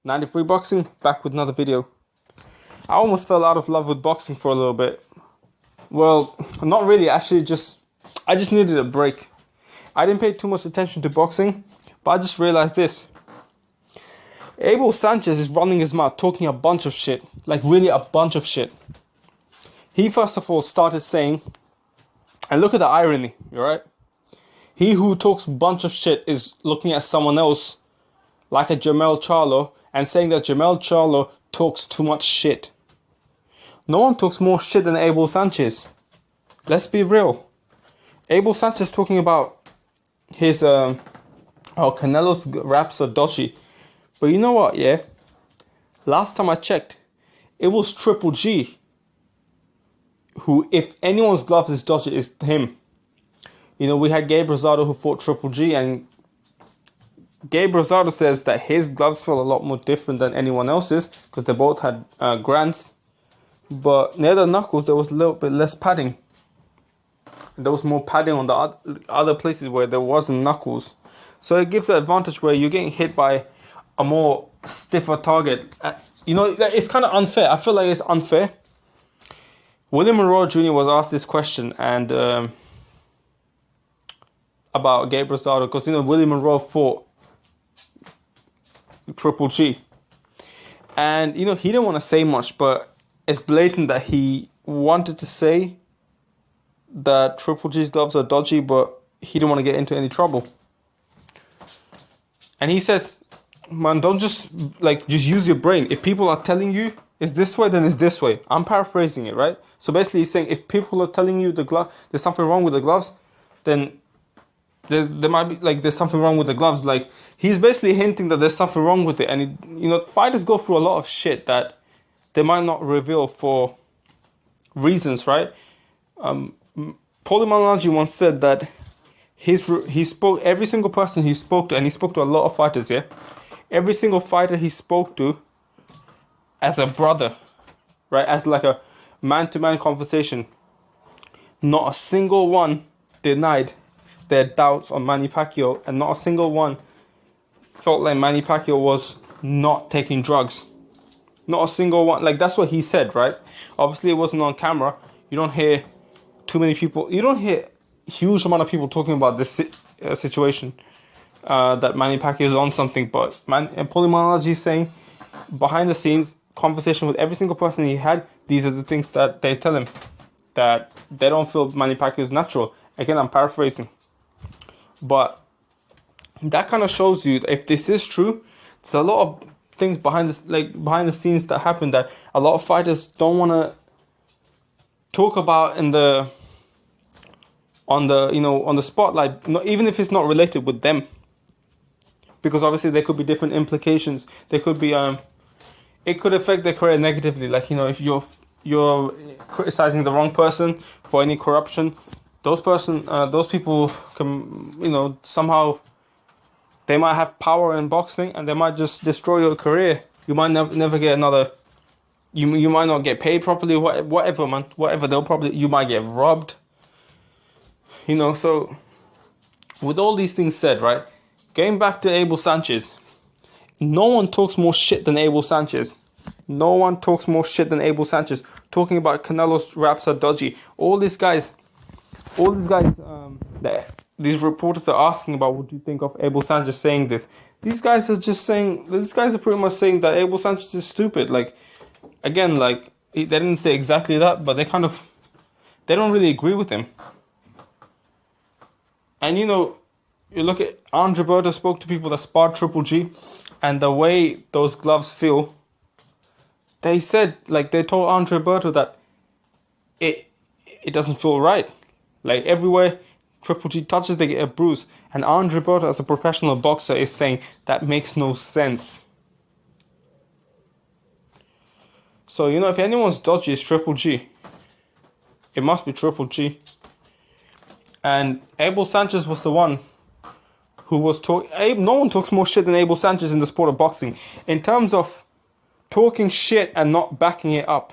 93 Boxing, back with another video. I almost fell out of love with boxing for a little bit. Well, not really, actually, I just needed a break. I didn't pay too much attention to boxing, but I just realized this. Abel Sanchez is running his mouth, talking a bunch of shit. Like, really a bunch of shit. He, first of all, started saying, and look at the irony, alright? He who talks a bunch of shit is looking at someone else, like a Jermell Charlo, and saying that Jermell Charlo talks too much shit. No one talks more shit than Abel Sanchez. Let's be real. Abel Sanchez talking about his, Canelo's raps are dodgy. But you know what, yeah? Last time I checked, it was Triple G who, if anyone's gloves is dodgy, is him. You know, we had Gabe Rosado who fought Triple G, and Gabe Rosado says that his gloves feel a lot more different than anyone else's because they both had grants. But near the knuckles, there was a little bit less padding. There was more padding on the other places where there wasn't knuckles. So it gives an advantage where you're getting hit by a more stiffer target. You know, it's kind of unfair. I feel like it's unfair. William Monroe Jr. was asked this question and about Gabe Rosado, because, you know, William Monroe fought Triple G. And, you know, he didn't want to say much, but it's blatant that he wanted to say that Triple G's gloves are dodgy, but he didn't want to get into any trouble. And he says, man, don't just use your brain. If people are telling you it's this way, then it's this way. I'm paraphrasing it, right? So basically he's saying if people are telling you there's something wrong with the gloves, then there might be, there's something wrong with the gloves. Like, he's basically hinting that there's something wrong with it. And, fighters go through a lot of shit that they might not reveal for reasons, right? Paulie Malignaggi once said that he spoke, every single person he spoke to, and he spoke to a lot of fighters, yeah? Every single fighter he spoke to as a brother, right? As like a man-to-man conversation. Not a single one denied their doubts on Manny Pacquiao, and not a single one felt like Manny Pacquiao was not taking drugs. Not a single one. Like, that's what he said, right? Obviously, it wasn't on camera. You don't hear too many people. You don't hear a huge amount of people talking about this situation. That Manny Pacquiao is on something. But Paulie Malignaggi is saying, behind the scenes, conversation with every single person he had, these are the things that they tell him. That they don't feel Manny Pacquiao is natural. Again, I'm paraphrasing. But that kind of shows you that if this is true, there's a lot of things behind the scenes that happen that a lot of fighters don't want to talk about on the spotlight, even if it's not related with them, because obviously there could be different implications. There could be it could affect their career negatively. Like, if you're criticizing the wrong person for any corruption, those people can, somehow they might have power in boxing and they might just destroy your career. You might never get another. You might not get paid properly. Whatever, man. Whatever. You might get robbed. So with all these things said, right? Going back to Abel Sanchez, no one talks more shit than Abel Sanchez. No one talks more shit than Abel Sanchez. Talking about Canelo's raps are dodgy. All these guys, these reporters are asking about what do you think of Abel Sanchez saying this. These guys are pretty much saying that Abel Sanchez is stupid. Like, again, they didn't say exactly that, but they don't really agree with him. And you look at Andre Berto spoke to people that sparred Triple G, and the way those gloves feel, they said, they told Andre Berto that it doesn't feel right. Like, everywhere Triple G touches, they get a bruise. And Andre Berto, as a professional boxer, is saying that makes no sense. So, if anyone's dodgy, it's Triple G. It must be Triple G. And Abel Sanchez was the one who was talking. No one talks more shit than Abel Sanchez in the sport of boxing. In terms of talking shit and not backing it up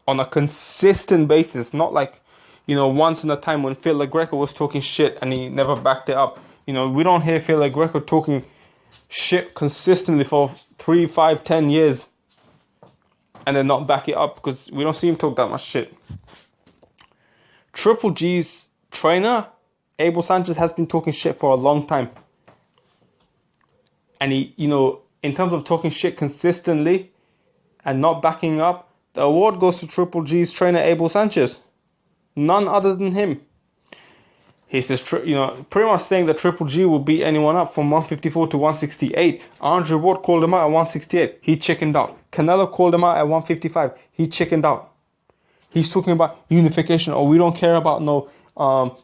on a consistent basis, not like, once in a time when Phil LaGreca was talking shit and he never backed it up. We don't hear Phil LaGreca talking shit consistently for 3, 5, 10 years and then not back it up, because we don't see him talk that much shit. Triple G's trainer, Abel Sanchez, has been talking shit for a long time. And he, in terms of talking shit consistently and not backing up, the award goes to Triple G's trainer, Abel Sanchez. None other than him. He says, pretty much saying that Triple G will beat anyone up from 154 to 168. Andre Ward called him out at 168. He chickened out. Canelo called him out at 155. He chickened out. He's talking about unification. Oh, we don't care about no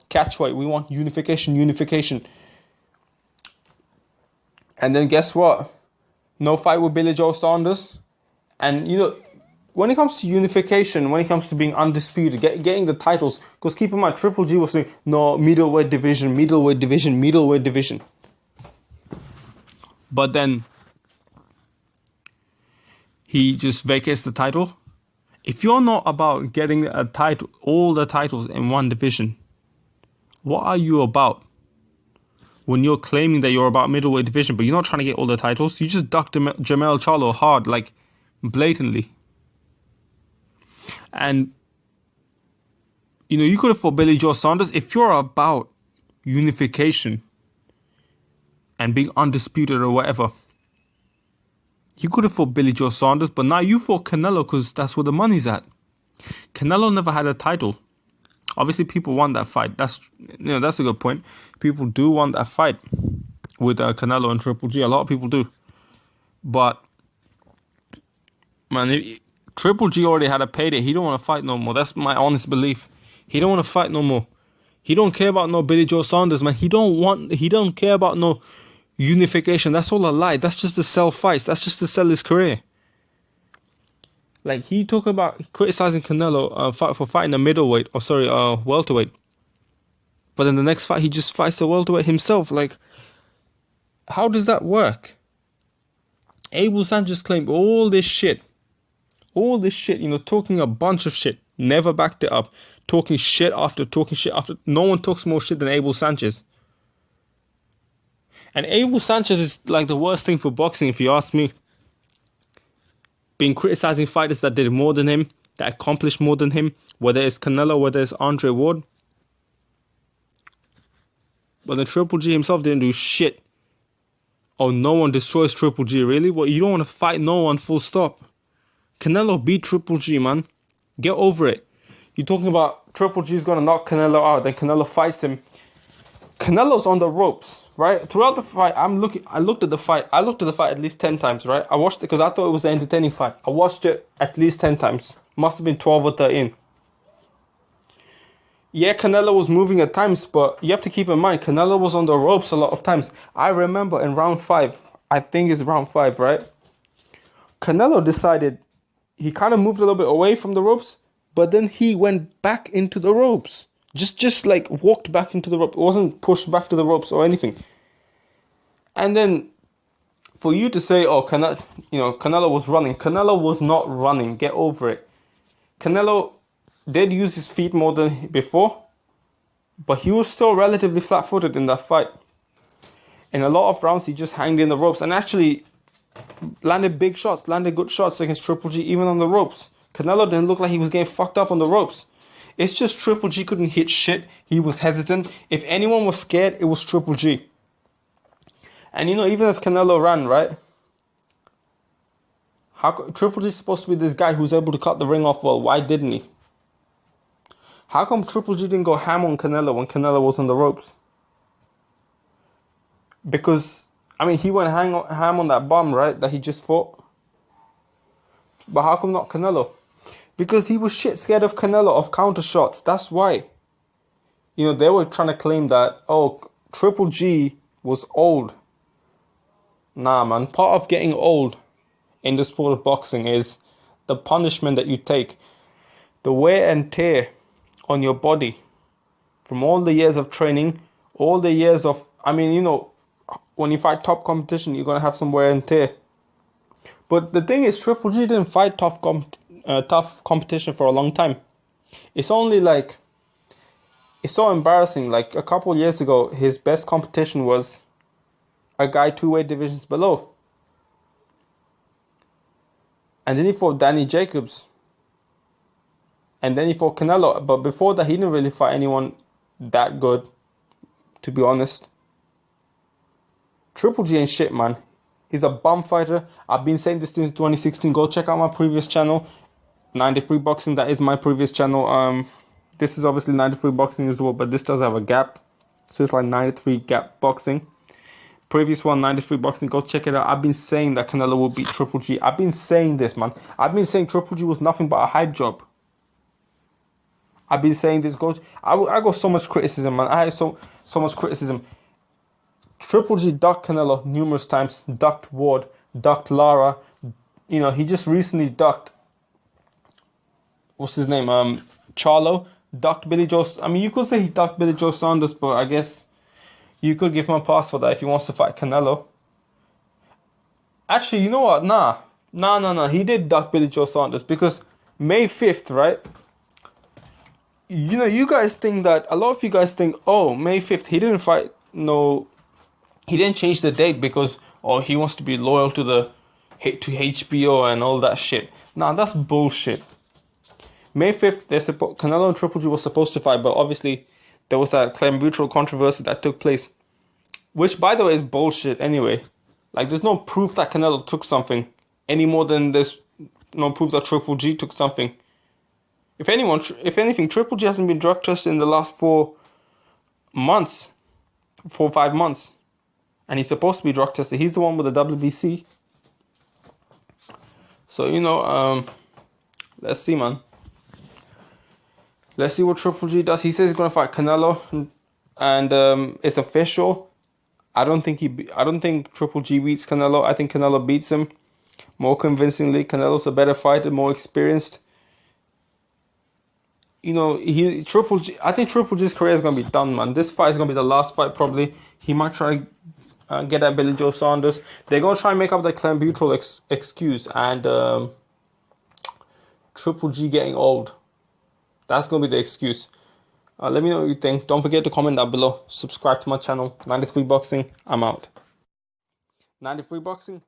catch weight. We want unification. And then guess what? No fight with Billy Joe Saunders. And, when it comes to unification, when it comes to being undisputed, getting the titles, because keep in mind, Triple G was saying, no, middleweight division. But then he just vacates the title. If you're not about getting a title, all the titles in one division, what are you about? When you're claiming that you're about middleweight division, but you're not trying to get all the titles, you just ducked Jermell Charlo hard, like blatantly. And, you could have fought Billy Joe Saunders. If you're about unification and being undisputed or whatever, you could have fought Billy Joe Saunders, but now you fought Canelo because that's where the money's at. Canelo never had a title. Obviously, people want that fight. That's a good point. People do want that fight with Canelo and Triple G. A lot of people do. But, man, Triple G already had a payday. He don't want to fight no more. That's my honest belief. He don't want to fight no more. He don't care about no Billy Joe Saunders, man. He don't care about no unification. That's all a lie. That's just to sell fights. That's just to sell his career. Like, he talk about criticizing Canelo for fighting a welterweight. But in the next fight, he just fights a welterweight himself. Like, how does that work? Abel Sanchez claimed all this shit, talking a bunch of shit, never backed it up, talking shit after. No one talks more shit than Abel Sanchez. And Abel Sanchez is like the worst thing for boxing, if you ask me. Been criticizing fighters that did more than him, that accomplished more than him, whether it's Canelo, whether it's Andre Ward. But the Triple G himself didn't do shit. Oh, no one destroys Triple G, really? Well, you don't want to fight no one, full stop. Canelo beat Triple G, man. Get over it. You're talking about Triple G's going to knock Canelo out, then Canelo fights him. Canelo's on the ropes, right? Throughout the fight, I looked at the fight at least 10 times, right? I watched it because I thought it was an entertaining fight. I watched it at least 10 times. Must have been 12 or 13. Yeah, Canelo was moving at times, but you have to keep in mind, Canelo was on the ropes a lot of times. I remember in round 5, I think it's round 5, right? Canelo decided, he kind of moved a little bit away from the ropes, but then he went back into the ropes. Just like walked back into the rope. It wasn't pushed back to the ropes or anything. And then for you to say, oh, Canelo was running. Canelo was not running. Get over it. Canelo did use his feet more than before, but he was still relatively flat-footed in that fight. In a lot of rounds, he just hanged in the ropes and actually landed big shots, landed good shots against Triple G, even on the ropes. Canelo didn't look like he was getting fucked up on the ropes. It's just Triple G couldn't hit shit. He was hesitant. If anyone was scared, it was Triple G. And even if Canelo ran, right? Triple G is supposed to be this guy who's able to cut the ring off well. Why didn't he? How come Triple G didn't go ham on Canelo when Canelo was on the ropes? Because, he went ham on that bum, right? That he just fought. But how come not Canelo? Because he was shit scared of Canelo, of counter shots. That's why. They were trying to claim that, Triple G was old. Nah, man. Part of getting old in the sport of boxing is the punishment that you take. The wear and tear on your body from all the years of training, all the years of, when you fight top competition, you're going to have some wear and tear. But the thing is, Triple G didn't fight tough competition for a long time. It's only it's so embarrassing. Like a couple years ago, his best competition was a guy 2 weight divisions below. And then he fought Danny Jacobs. And then he fought Canelo. But before that, he didn't really fight anyone that good, to be honest. Triple G ain't shit, man. He's a bum fighter. I've been saying this since 2016. Go check out my previous channel, 93 Boxing. That is my previous channel. This is obviously 93 Boxing as well, but this does have a gap. So it's like 93 Gap Boxing. Previous one, 93 Boxing. Go check it out. I've been saying that Canelo will beat Triple G. I've been saying this, man. I've been saying Triple G was nothing but a hype job. I've been saying this. I got so much criticism, man. I had so much criticism. Triple G ducked Canelo numerous times. Ducked Ward. Ducked Lara. You know, he just recently ducked, what's his name? Charlo. Ducked Billy Joe. I mean, you could say he ducked Billy Joe Saunders, but I guess you could give him a pass for that if he wants to fight Canelo. Actually, you know what? Nah. He did duck Billy Joe Saunders because May 5th, right? You know, you guys think that, a lot of you guys think, oh, May 5th, he didn't fight, no, he didn't change the date because, oh, he wants to be loyal to HBO and all that shit. Nah, that's bullshit. May 5th, Canelo and Triple G was supposed to fight, but obviously there was that clenbuterol controversy that took place, which, by the way, is bullshit anyway. Like, there's no proof that Canelo took something any more than there's no proof that Triple G took something. If anything, Triple G hasn't been drug tested in the last 4 months, 4 or 5 months, and he's supposed to be drug tested. He's the one with the WBC. So, you know, let's see, man. Let's see what Triple G does. He says he's gonna fight Canelo, and it's official. I don't think Triple G beats Canelo. I think Canelo beats him more convincingly. Canelo's a better fighter, more experienced. You know, I think Triple G's career is gonna be done, man. This fight is gonna be the last fight, probably. He might try get at Billy Joe Saunders. They're gonna try and make up the clenbuterol excuse, and Triple G getting old. That's gonna be the excuse. Let me know what you think. Don't forget to comment down below. Subscribe to my channel, 93 Boxing. I'm out. 93 Boxing.